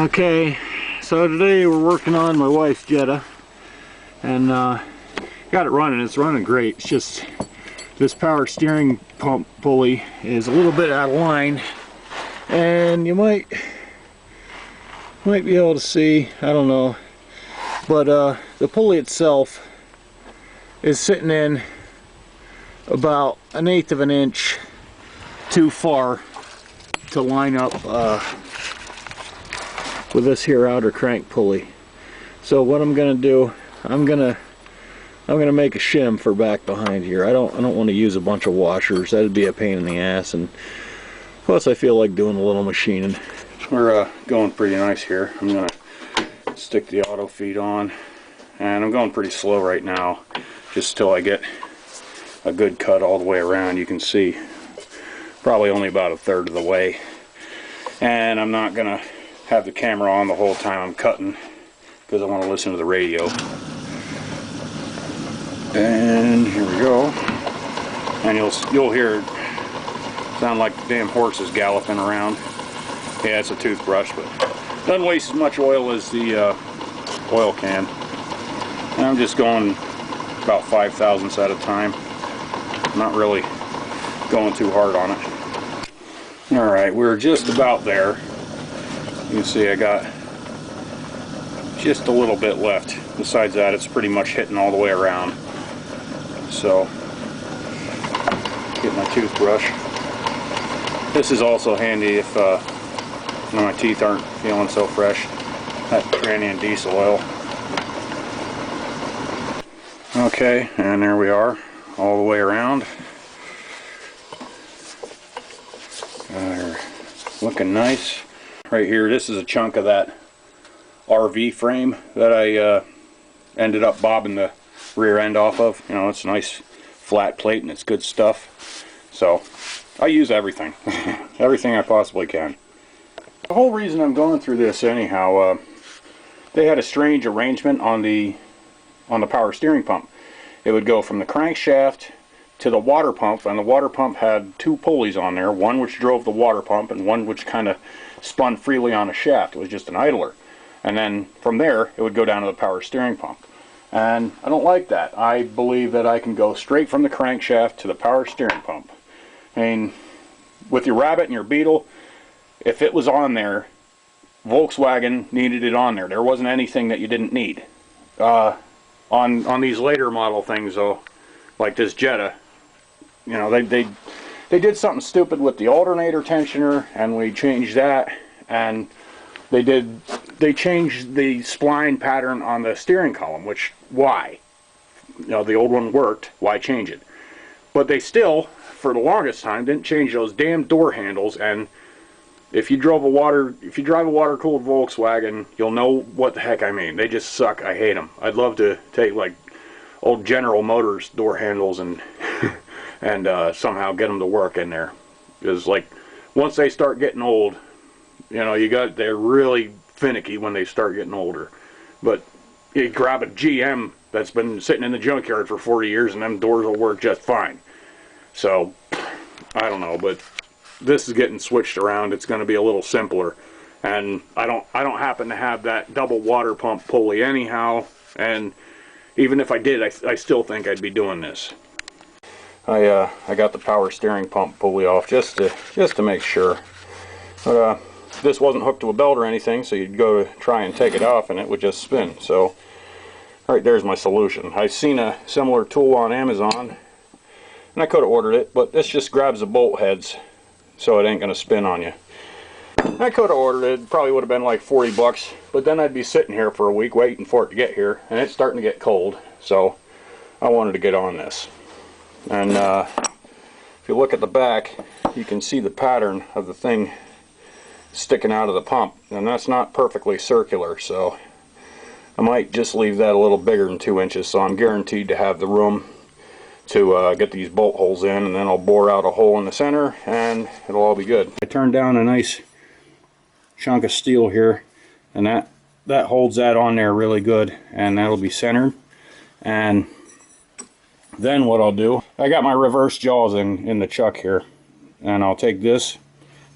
Okay, so today we're working on my wife's Jetta, and got it running. It's running great. It's just this power steering pump pulley is a little bit out of line, and you might be able to see, I don't know, but the pulley itself is sitting in about 1/8 of an inch too far to line up with this here outer crank pulley. So what I'm gonna do, I'm gonna make a shim for back behind here. I don't want to use a bunch of washers. That'd be a pain in the ass, and plus I feel like doing a little machining. We're going pretty nice here. I'm gonna stick the auto feed on, and I'm going pretty slow right now, just till I get a good cut all the way around. You can see probably only about 1/3 of the way, and I'm not gonna have the camera on the whole time I'm cutting because I want to listen to the radio. And here we go, and you'll hear it sound like the damn horses galloping around. Yeah, it's a toothbrush, but doesn't waste as much oil as the oil can. And I'm just going about 5/1000ths at a time, not really going too hard on it. Alright, we're just about there. You can see I got just a little bit left. Besides that, it's pretty much hitting all the way around. So, get my toothbrush. This is also handy if my teeth aren't feeling so fresh. That tranny and diesel oil. Okay, and there we are, all the way around. They're looking nice. Right here, this is a chunk of that RV frame that I ended up bobbing the rear end off of. You know, it's a nice flat plate and it's good stuff. So I use everything, everything I possibly can. The whole reason I'm going through this anyhow, they had a strange arrangement on the power steering pump. It would go from the crankshaft to the water pump, and the water pump had 2 pulleys on there, one which drove the water pump and one which kind of spun freely on a shaft. It was just an idler. And then from there it would go down to the power steering pump. And I don't like that. I believe that I can go straight from the crankshaft to the power steering pump. I mean, with your Rabbit and your Beetle, if it was on there, Volkswagen needed it on there. There wasn't anything that you didn't need. On these later model things though, like this Jetta, you know, they did something stupid with the alternator tensioner, and we changed that, and they changed the spline pattern on the steering column, which, why? You know, the old one worked, why change it? But they still, for the longest time, didn't change those damn door handles. And if you drive a water-cooled Volkswagen, you'll know what the heck I mean. They just suck. I hate them. I'd love to take like old General Motors door handles and and somehow get them to work in there, because like once they start getting old, you know, they're really finicky when they start getting older. But you grab a GM that's been sitting in the junkyard for 40 years and them doors will work just fine. So I don't know, but this is getting switched around. It's going to be a little simpler, and I don't happen to have that double water pump pulley anyhow, and even if I did, I still think I'd be doing this. I got the power steering pump pulley off just to make sure. But this wasn't hooked to a belt or anything, so you'd go to try and take it off and it would just spin. So right there's my solution. I've seen a similar tool on Amazon, and I could have ordered it, but this just grabs the bolt heads so it ain't gonna spin on you. I could have ordered it. Probably would have been like 40 bucks, but then I'd be sitting here for a week waiting for it to get here, and it's starting to get cold, so I wanted to get on this. And if you look at the back, you can see the pattern of the thing sticking out of the pump, and that's not perfectly circular, so I might just leave that a little bigger than 2 inches, so I'm guaranteed to have the room to get these bolt holes in, and then I'll bore out a hole in the center and it'll all be good. I turned down a nice chunk of steel here, and that holds that on there really good, and that'll be centered. And then what I'll do, I got my reverse jaws in the chuck here, and I'll take this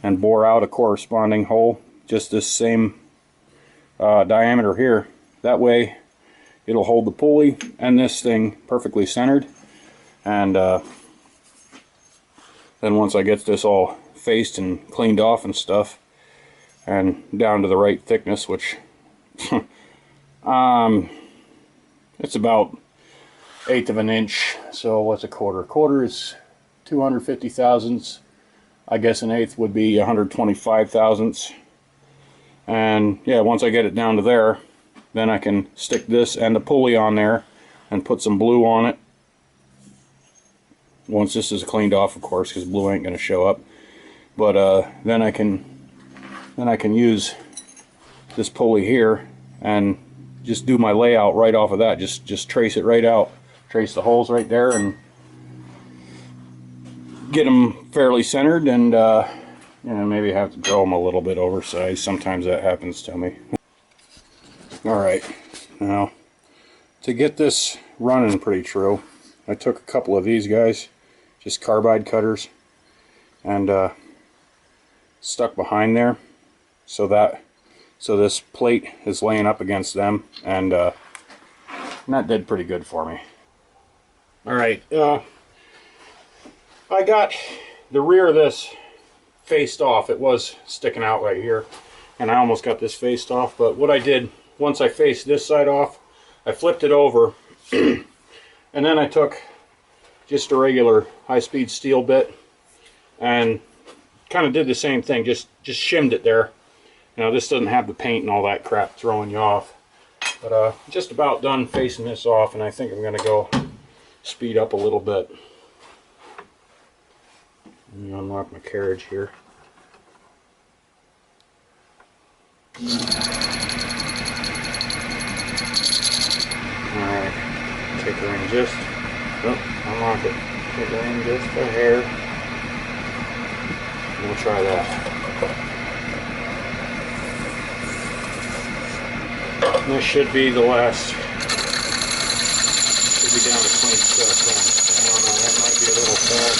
and bore out a corresponding hole, just this same diameter here. That way it'll hold the pulley and this thing perfectly centered. And then once I get this all faced and cleaned off and stuff, and down to the right thickness, which it's about 1/8 of an inch. So what's a quarter? A quarter is 250 thousandths. I guess an 1/8 would be 125 thousandths. And yeah, once I get it down to there, then I can stick this and the pulley on there and put some blue on it. Once this is cleaned off, of course, because blue ain't going to show up. But then I can use this pulley here and just do my layout right off of that. Just trace it right out, trace the holes right there, and get them fairly centered. And you know, maybe have to draw them a little bit oversized. Sometimes that happens to me. All right, now to get this running pretty true, I took a couple of these guys, just carbide cutters, and stuck behind there, so this plate is laying up against them, and that did pretty good for me. All right, I got the rear of this faced off. It was sticking out right here, and I almost got this faced off. But what I did, once I faced this side off, I flipped it over, and then I took just a regular high-speed steel bit and kind of did the same thing, just shimmed it there. Now this doesn't have the paint and all that crap throwing you off, but just about done facing this off, and I think I'm going to go speed up a little bit. Let me unlock my carriage here. Alright, take her in just, unlock it. Take her in just a hair. We'll try that. And this should be the last. Should be down to clean stuff then. I don't know, that might be a little fast.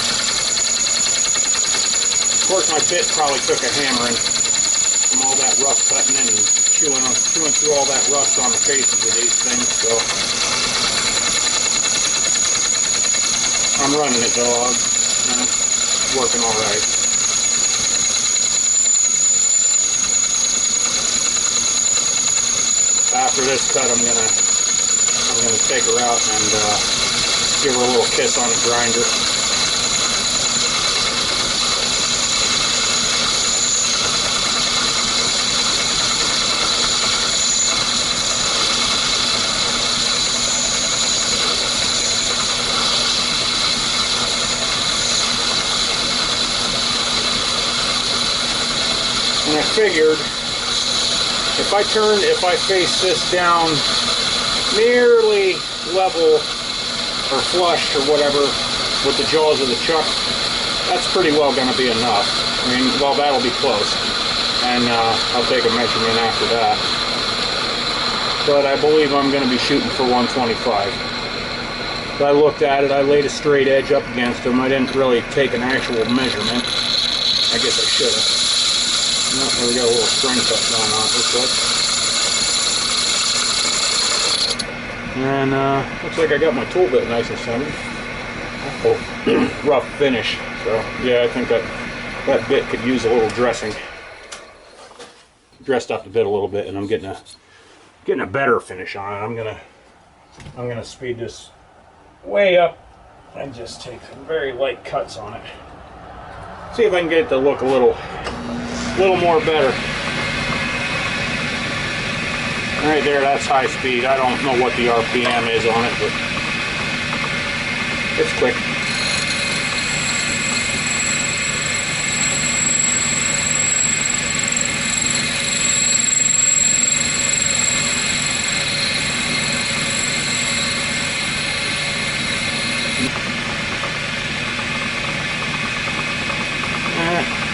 Of course, my bit probably took a hammering from all that rust cutting in and chewing through all that rust on the faces of these things. So I'm running it, dog. It's working all right. After this cut, I'm gonna take her out and give her a little kiss on the grinder. And I figured, if I face this down nearly level or flush or whatever with the jaws of the chuck, that's pretty well going to be enough. I mean, well, that'll be close. And I'll take a measurement after that. But I believe I'm going to be shooting for 125. But I looked at it, I laid a straight edge up against them. I didn't really take an actual measurement. I guess I should have. Oh, we got a little spring cut going on, looks like. And looks like I got my tool bit nice and centered. Oh, rough finish. So yeah, I think that bit could use a little dressing. Dressed up the bit a little bit, and I'm getting a better finish on it. I'm gonna speed this way up and just take some very light cuts on it. See if I can get it to look a little more better. Right there, that's high speed. I don't know what the RPM is on it, but it's quick.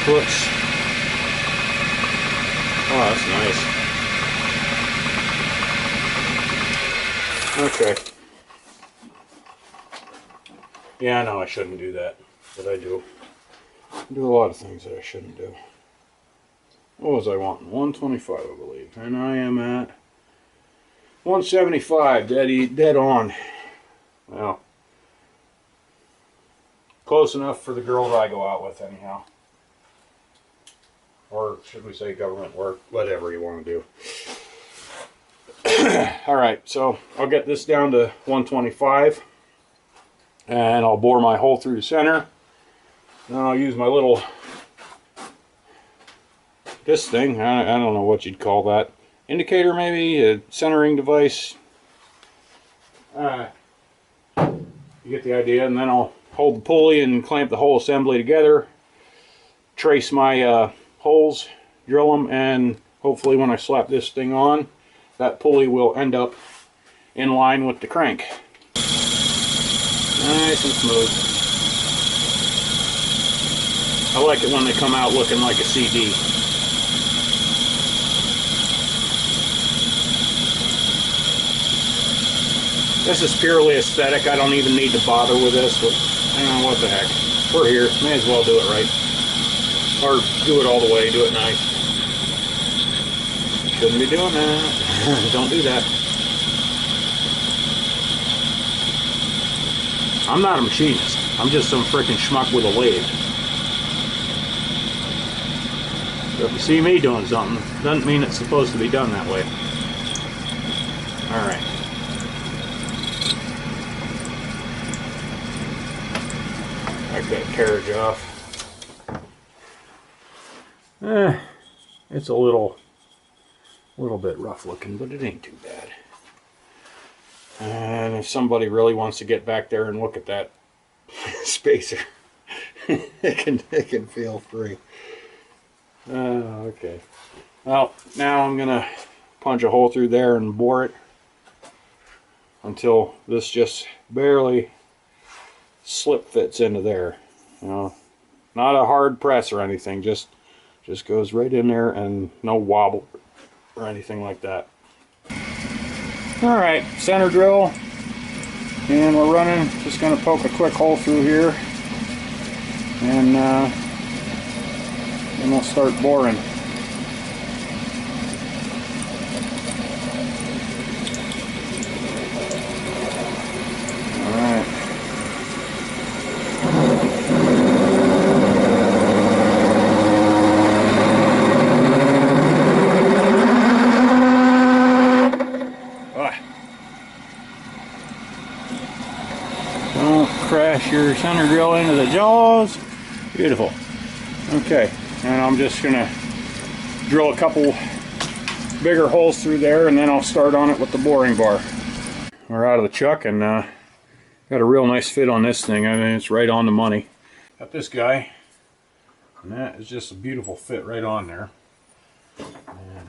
Looks. Oh, that's nice. Okay. Yeah, I know I shouldn't do that, but I do. I do a lot of things that I shouldn't do. what was I wanting? 125, I believe. And I am at 175, dead on. Well, close enough for the girl that I go out with anyhow. Or should we say government work, whatever you want to do. Alright, so I'll get this down to 125. And I'll bore my hole through the center. Then I'll use my little, this thing, I don't know what you'd call that. Indicator maybe, a centering device. You get the idea. And then I'll hold the pulley and clamp the whole assembly together. Trace my holes, drill them, and hopefully when I slap this thing on, that pulley will end up in line with the crank. Nice and smooth. I like it when they come out looking like a CD. This is purely aesthetic. I don't even need to bother with this, but what the heck. We're here. May as well do it right. Or do it all the way. Do it nice. Shouldn't be doing that. Don't do that. I'm not a machinist. I'm just some freaking schmuck with a lathe. So if you see me doing something, doesn't mean it's supposed to be done that way. Alright. Wipe that carriage off. It's a little bit rough looking, but it ain't too bad. And if somebody really wants to get back there and look at that spacer, it can feel free. Okay. Well, now I'm gonna punch a hole through there and bore it until this just barely slip fits into there. You know, not a hard press or anything, just goes right in there and no wobble or anything like that. Alright, center drill, and we're running, just going to poke a quick hole through here, and then we'll start boring. Alright. Don't crash your center drill into the jaws. Beautiful. Okay, and I'm just gonna drill a couple bigger holes through there, and then I'll start on it with the boring bar. We're out of the chuck, and got a real nice fit on this thing. I mean, it's right on the money. Got this guy, and that is just a beautiful fit right on there. And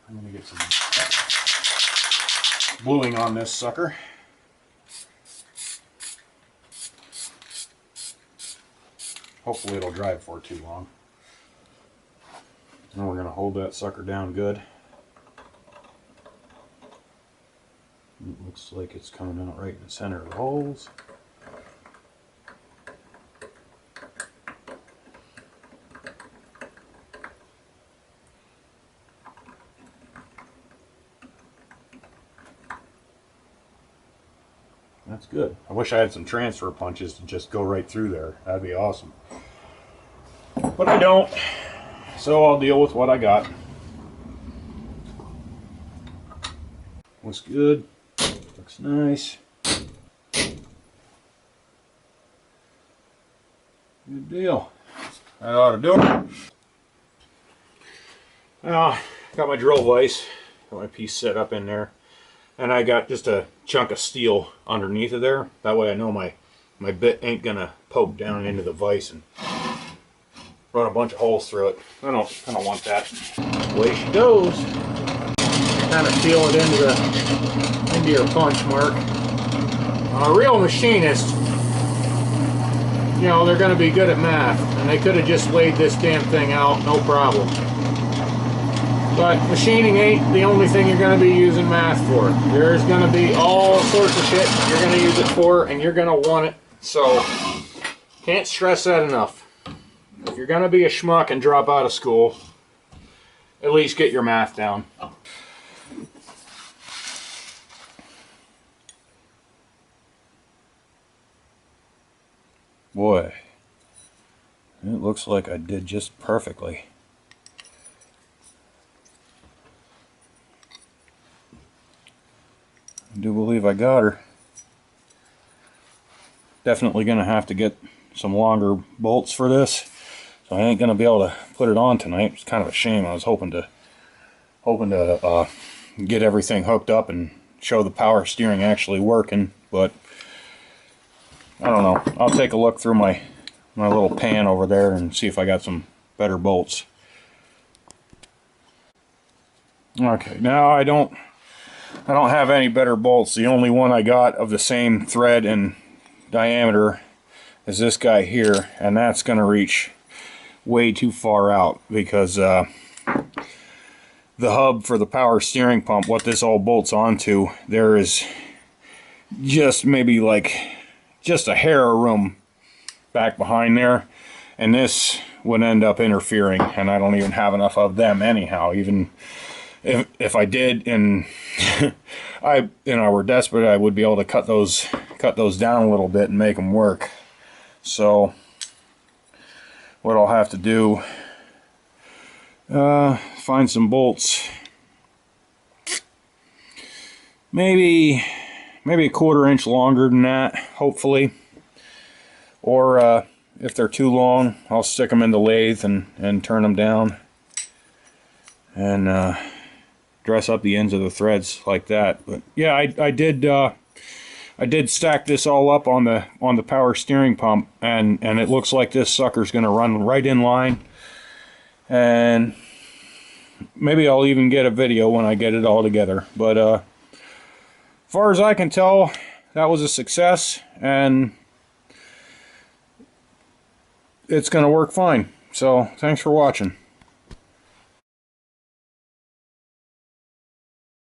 I'm gonna get some bluing on this sucker. Hopefully it'll dry for too long. And we're going to hold that sucker down good. It looks like it's coming out right in the center of the holes. That's good. I wish I had some transfer punches to just go right through there. That'd be awesome. But I don't, so I'll deal with what I got. Looks good. Looks nice. Good deal. That ought to do it. Now, got my drill vise. Got my piece set up in there. And I got just a chunk of steel underneath of there. That way I know my bit ain't gonna poke down into the vise and run a bunch of holes through it. I don't want that. Away she goes. Kind of feel it into your punch mark. A real machinist, you know, they're gonna be good at math, and they could have just laid this damn thing out, no problem. But machining ain't the only thing you're going to be using math for. There's going to be all sorts of shit you're going to use it for, and you're going to want it. So, can't stress that enough. If you're going to be a schmuck and drop out of school, at least get your math down. Boy, it looks like I did just perfectly. I do believe I got her. Definitely gonna have to get some longer bolts for this, so I ain't gonna be able to put it on tonight. It's kind of a shame. I was hoping to get everything hooked up and show the power steering actually working, but I don't know. I'll take a look through my little pan over there and see if I got some better bolts. Okay, now I don't have any better bolts. The only one I got of the same thread and diameter is this guy here, and that's going to reach way too far out because the hub for the power steering pump, what this all bolts onto, there is just maybe like just a hair of room back behind there, and this would end up interfering, and I don't even have enough of them anyhow. Even if I did and I were desperate, I would be able to cut those down a little bit and make them work. So what I'll have to do, find some bolts, maybe a 1/4 inch longer than that, hopefully, or if they're too long, I'll stick them in the lathe and turn them down and dress up the ends of the threads like that. But yeah, I did stack this all up on the power steering pump, and it looks like this sucker's going to run right in line, and maybe I'll even get a video when I get it all together. But as far as I can tell, that was a success, and it's going to work fine. So thanks for watching.